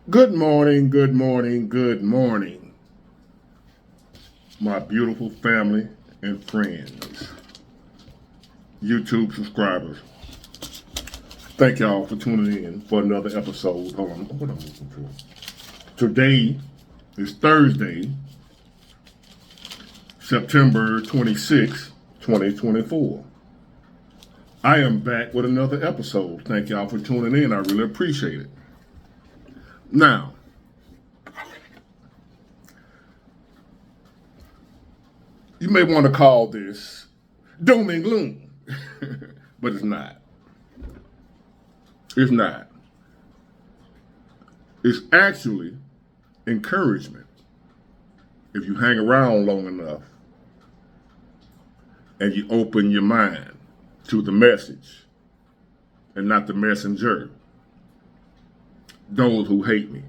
Good morning, good morning, good morning, my beautiful family and friends, YouTube subscribers. Thank y'all for tuning in for another episode. Hold on, what I'm looking for. Today is Thursday, September 26, 2024. I am back with another episode. Thank y'all for tuning in. I really appreciate it. Now, you may want to call this doom and gloom, but it's not. It's not. It's actually encouragement. If you hang around long enough and you open your mind to the message and not the messenger, those who hate me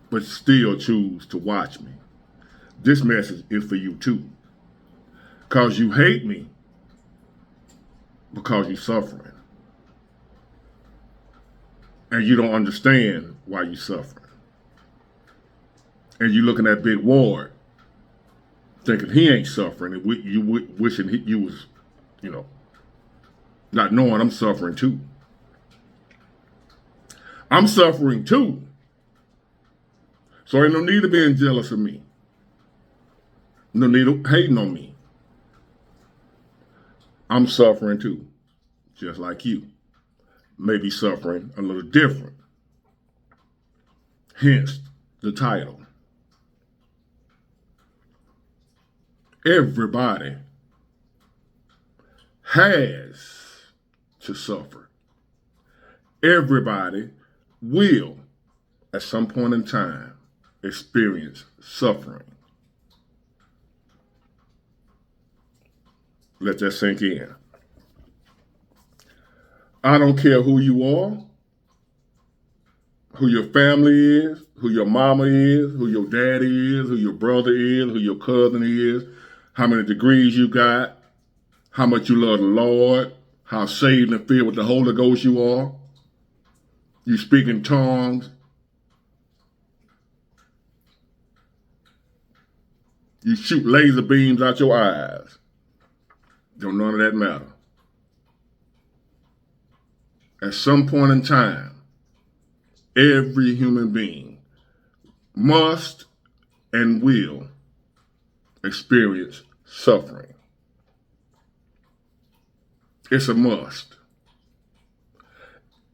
but still choose to watch me, this message is for you too. Because you hate me because you're suffering. And you don't understand why you're suffering. And you're looking at Big Ward thinking he ain't suffering, and you wishing you was, not knowing I'm suffering too. I'm suffering too. So ain't no need of being jealous of me. No need of hating on me. I'm suffering too, just like you. Maybe suffering a little different. Hence the title. Everybody has to suffer. Everybody will, at some point in time, experience suffering. Let that sink in. I don't care who you are, who your family is, who your mama is, who your daddy is, who your brother is, who your cousin is, how many degrees you got, how much you love the Lord, how saved and filled with the Holy Ghost you are. You speak in tongues. You shoot laser beams out your eyes. Don't none of that matter. At some point in time, every human being must and will experience suffering. It's a must.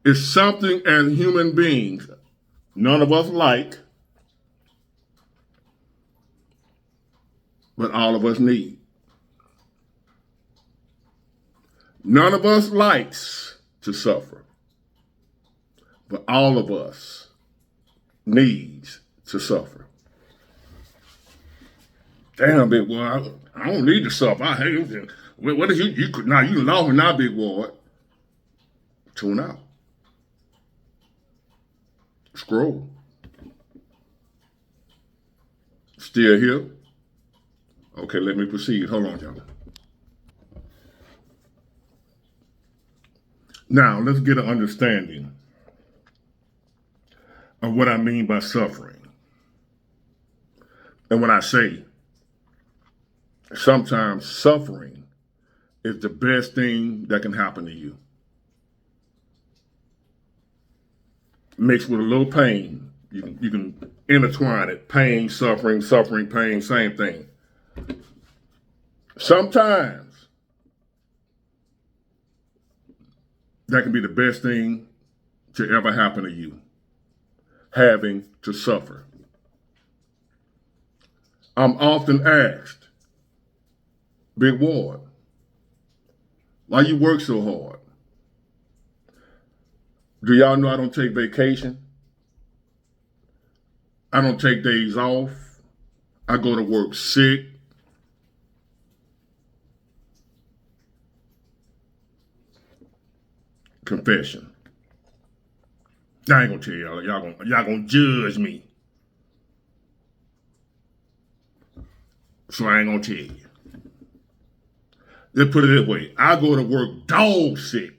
It's something as human beings none of us like, but all of us need. None of us likes to suffer, but all of us needs to suffer. Damn, Big Ward, I don't need to suffer. I hate it. What if you could now? You laughing now, Big Ward. Tune out. Scroll. Still here? Okay, let me proceed. Hold on, y'all. Now, let's get an understanding of what I mean by suffering. And when I say sometimes suffering is the best thing that can happen to you, mixed with a little pain, you can intertwine it. Pain, suffering, suffering, pain, same thing. Sometimes that can be the best thing to ever happen to you, having to suffer. I'm often asked, Big Ward, why you work so hard? Do y'all know I don't take vacation? I don't take days off. I go to work sick. Confession. I ain't gonna tell y'all. Y'all gonna judge me. So I ain't gonna tell you. Let's put it this way. I go to work dog sick.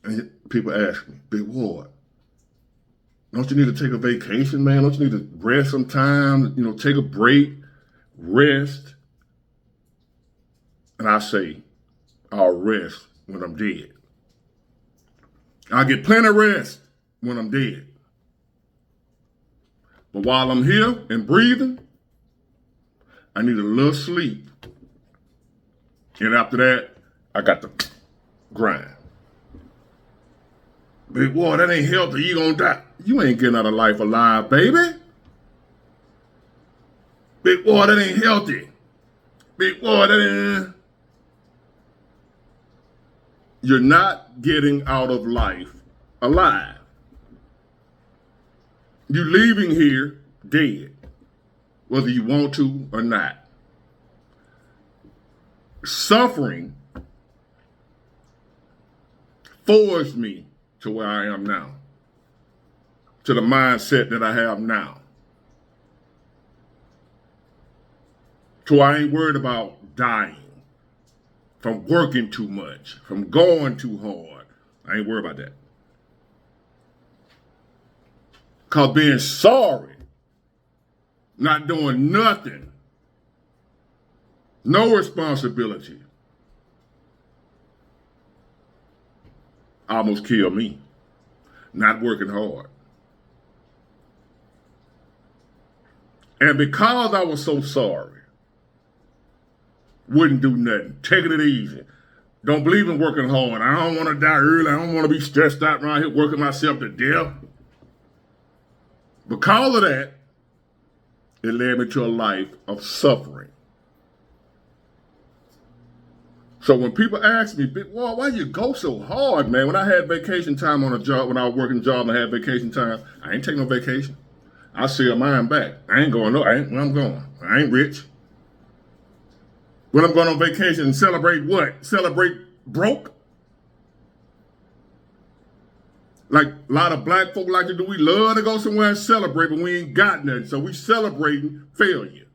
And people ask me, Big Ward, don't you need to take a vacation, man? Don't you need to rest some time, take a break, rest? And I say, I'll rest when I'm dead. I'll get plenty of rest when I'm dead. But while I'm here and breathing, I need a little sleep. And after that, I got to grind. Big boy, that ain't healthy. You gonna die. You ain't getting out of life alive, baby. Big boy, that ain't healthy. Big boy, that ain't... You're not getting out of life alive. You're leaving here dead, whether you want to or not. Suffering forced me to where I am now, to the mindset that I have now. So I ain't worried about dying from working too much, from going too hard. I ain't worried about that. Because being sorry, not doing nothing, no responsibility, almost killed me. Not working hard. And because I was so sorry, wouldn't do nothing, taking it easy, don't believe in working hard, I don't want to die early, I don't want to be stressed out around here working myself to death. Because of that, it led me to a life of suffering. So when people ask me, Big Wall, why you go so hard, man? When I had vacation time on a job, when I was working a job and I had vacation time, I ain't taking no vacation. I sell mine back. I ain't going where I'm going. I ain't rich. When I'm going on vacation and celebrate what? Celebrate broke? Like a lot of black folk like to do. We love to go somewhere and celebrate, but we ain't got nothing. So we celebrating failure.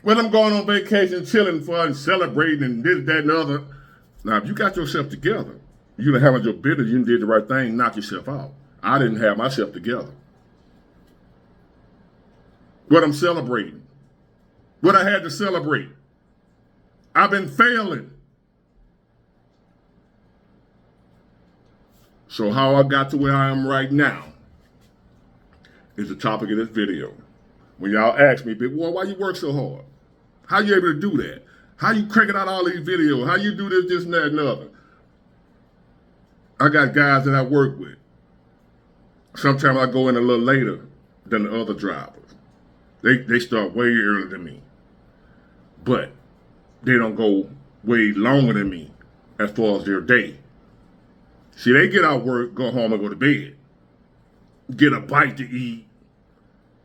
When I'm going on vacation, chilling fun, celebrating and this, that, and the other. Now, if you got yourself together, you done handled your business, you did the right thing, knock yourself out. I didn't have myself together. What I'm celebrating. What I had to celebrate. I've been failing. So how I got to where I am right now is the topic of this video. When y'all ask me, Big Boy, why you work so hard? How you able to do that? How you cranking out all these videos? How you do this, and that, and the other? I got guys that I work with. Sometimes I go in a little later than the other drivers. They start way earlier than me. But they don't go way longer than me as far as their day. See, they get out work, go home and go to bed. Get a bite to eat,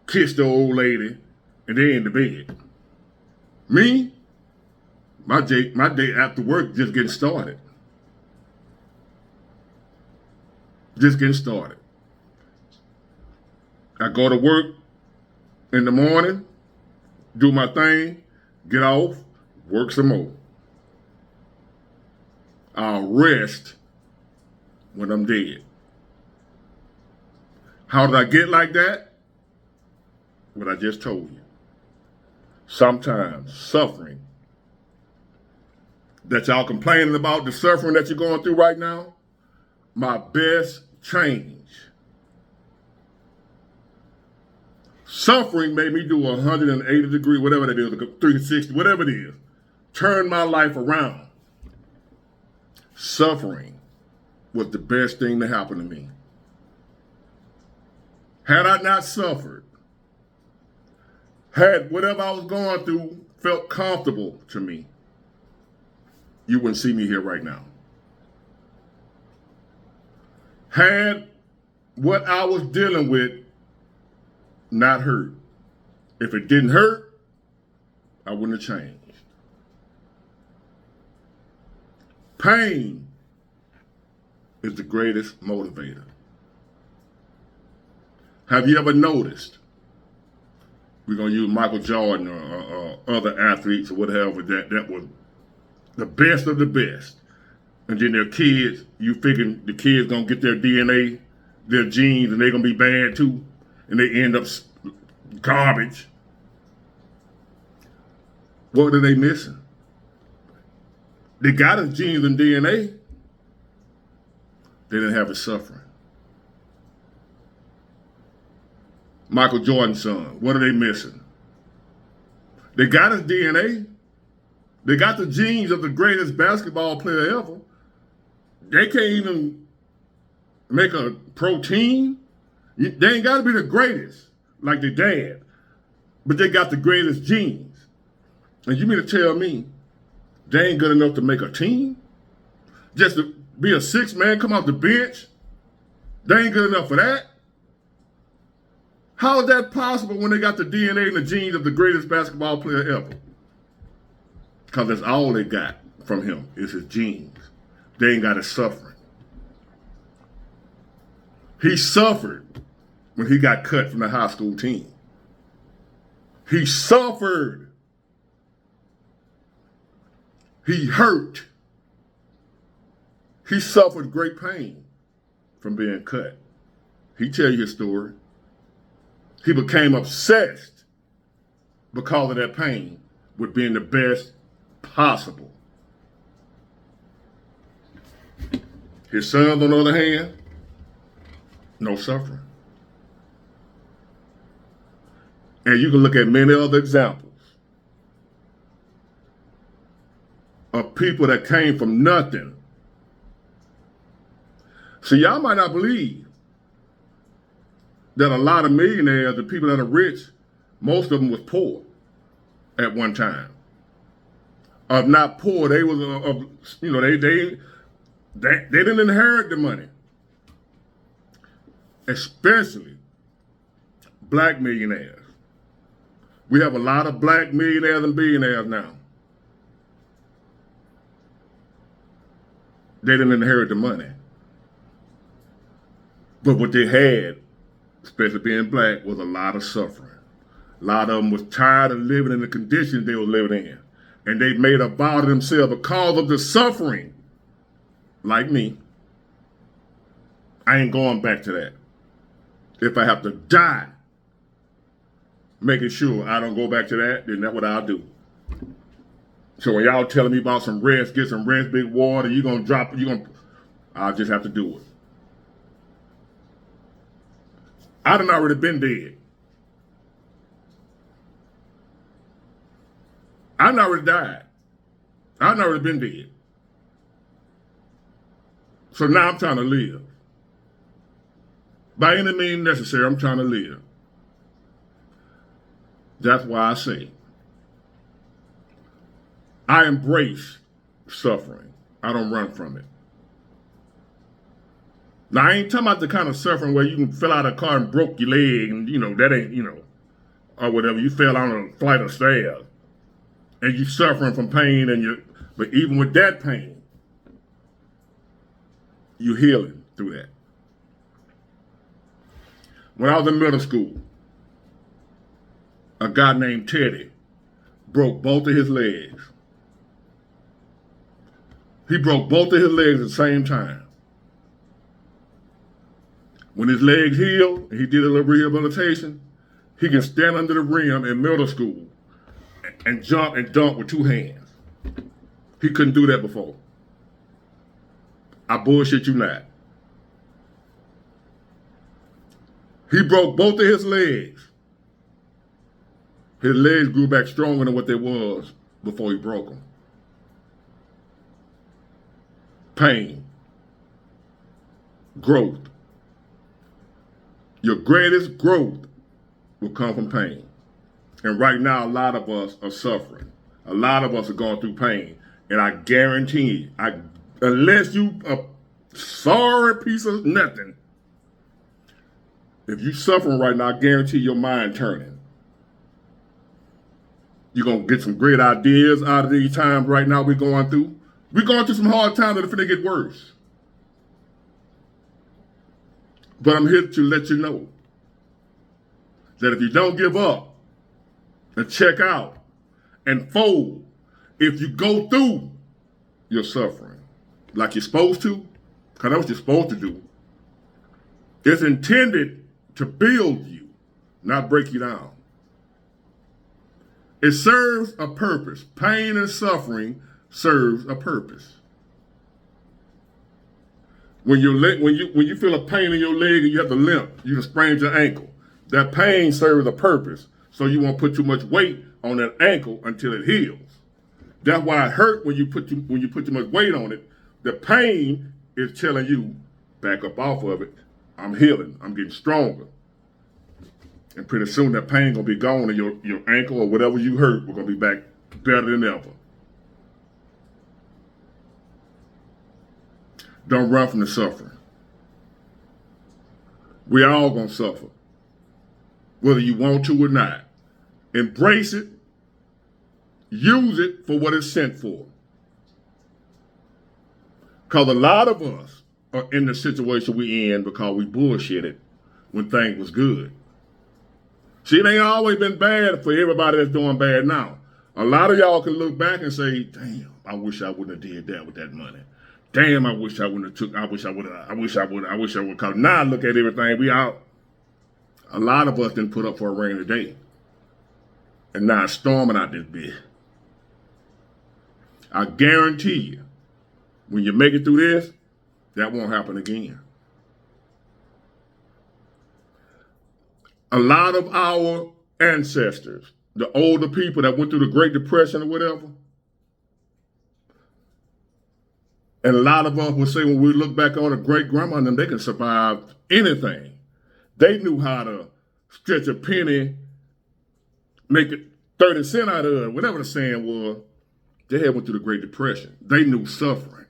kiss the old lady, and they in the bed. Me, my day after work just getting started. Just getting started. I go to work in the morning, do my thing, get off, work some more. I'll rest when I'm dead. How did I get like that? What I just told you. Sometimes suffering that y'all complaining about, the suffering that you're going through right now, my best change. Suffering made me do 180 degree, whatever that is, 360, whatever it is. Turn my life around. Suffering was the best thing to happen to me. Had I not suffered, had whatever I was going through felt comfortable to me, you wouldn't see me here right now. Had what I was dealing with not hurt. If it didn't hurt, I wouldn't have changed. Pain is the greatest motivator. Have you ever noticed? We're going to use Michael Jordan or other athletes or whatever that was the best of the best. And then their kids, you figuring the kids gonna get their DNA, their genes, and they're gonna be bad too, and they end up garbage. What are they missing? They got his genes and DNA. They didn't have his suffering. Michael Jordan's son, what are they missing? They got his DNA. They got the genes of the greatest basketball player ever. They can't even make a pro team. They ain't got to be the greatest like their dad, but they got the greatest genes. And you mean to tell me they ain't good enough to make a team? Just to be a sixth man, come off the bench? They ain't good enough for that? How is that possible when they got the DNA and the genes of the greatest basketball player ever? Because that's all they got from him is his genes. They ain't got his suffering. He suffered when he got cut from the high school team. He suffered. He hurt. He suffered great pain from being cut. He tell you his story. He became obsessed because of that pain with being the best possible. His sons, on the other hand, no suffering. And you can look at many other examples of people that came from nothing. See, y'all might not believe that a lot of millionaires, the people that are rich, most of them was poor at one time. If not poor, they was, they didn't inherit the money. Especially black millionaires. We have a lot of black millionaires and billionaires now. They didn't inherit the money. But what they had, especially being black, was a lot of suffering. A lot of them was tired of living in the conditions they were living in. And they made a vow to themselves because of the suffering. Like me. I ain't going back to that. If I have to die making sure I don't go back to that, then that's what I'll do. So when y'all telling me about some rest, get some rest, big water, I'll just have to do it. I done already been dead. I done already died. I done already been dead. So now I'm trying to live. By any means necessary, I'm trying to live. That's why I say, I embrace suffering. I don't run from it. Now, I ain't talking about the kind of suffering where you can fill out a car and broke your leg and, that ain't, or whatever. You fell on a flight of stairs and you suffering from pain but even with that pain, you healing through that. When I was in middle school, a guy named Teddy broke both of his legs. He broke both of his legs at the same time. When his legs healed, he did a little rehabilitation, he can stand under the rim in middle school and jump and dunk with two hands. He couldn't do that before. I bullshit you not. He broke both of his legs. His legs grew back stronger than what they was before he broke them. Pain. Growth. Your greatest growth will come from pain. And right now, a lot of us are suffering. A lot of us are going through pain. And I guarantee you, unless you a sorry piece of nothing, if you suffering right now, I guarantee your mind turning. You're going to get some great ideas out of these times right now we're going through. We're going through some hard times that are finna get worse. But I'm here to let you know that if you don't give up and check out and fold, if you go through your suffering, like you're supposed to, because that's what you're supposed to do, it's intended to build you, not break you down. It serves a purpose. Pain and suffering serves a purpose. When you feel a pain in your leg and you have to limp, you just sprained your ankle. That pain serves a purpose, so you won't put too much weight on that ankle until it heals. That's why it hurt when you put too much weight on it. The pain is telling you, back up off of it. I'm healing. I'm getting stronger. And pretty soon that pain gonna be gone, and your ankle or whatever you hurt will gonna be back better than ever. Don't run from the suffering. We all gonna suffer, whether you want to or not. Embrace it. Use it for what it's sent for. Because a lot of us are in the situation we in because we bullshitted when things was good. See, it ain't always been bad for everybody that's doing bad now. A lot of y'all can look back and say, damn, I wish I wouldn't have did that with that money. Damn, I wish I wouldn't have took, I wish I would, because now I look at everything, we out. A lot of us didn't put up for a rainy day. And now it's storming out this bitch. I guarantee you, when you make it through this, that won't happen again. A lot of our ancestors, the older people that went through the Great Depression or whatever, and a lot of us will say when we look back on a great-grandma and them, they can survive anything. They knew how to stretch a penny, make it 30 cents out of it, whatever the saying was. They had went through the Great Depression. They knew suffering.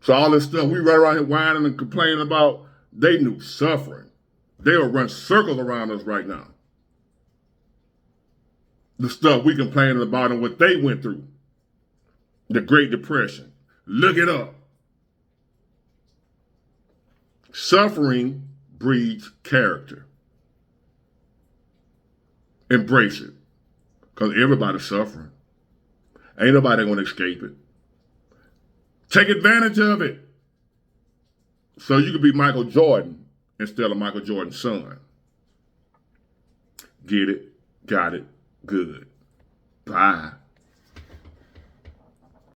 So all this stuff we run around here whining and complaining about, they knew suffering. They'll run circles around us right now. The stuff we complaining about and what they went through. The Great Depression. Look it up. Suffering breeds character. Embrace it. Because everybody's suffering. Ain't nobody going to escape it. Take advantage of it. So you can be Michael Jordan instead of Michael Jordan's son. Get it, got it, good. Bye.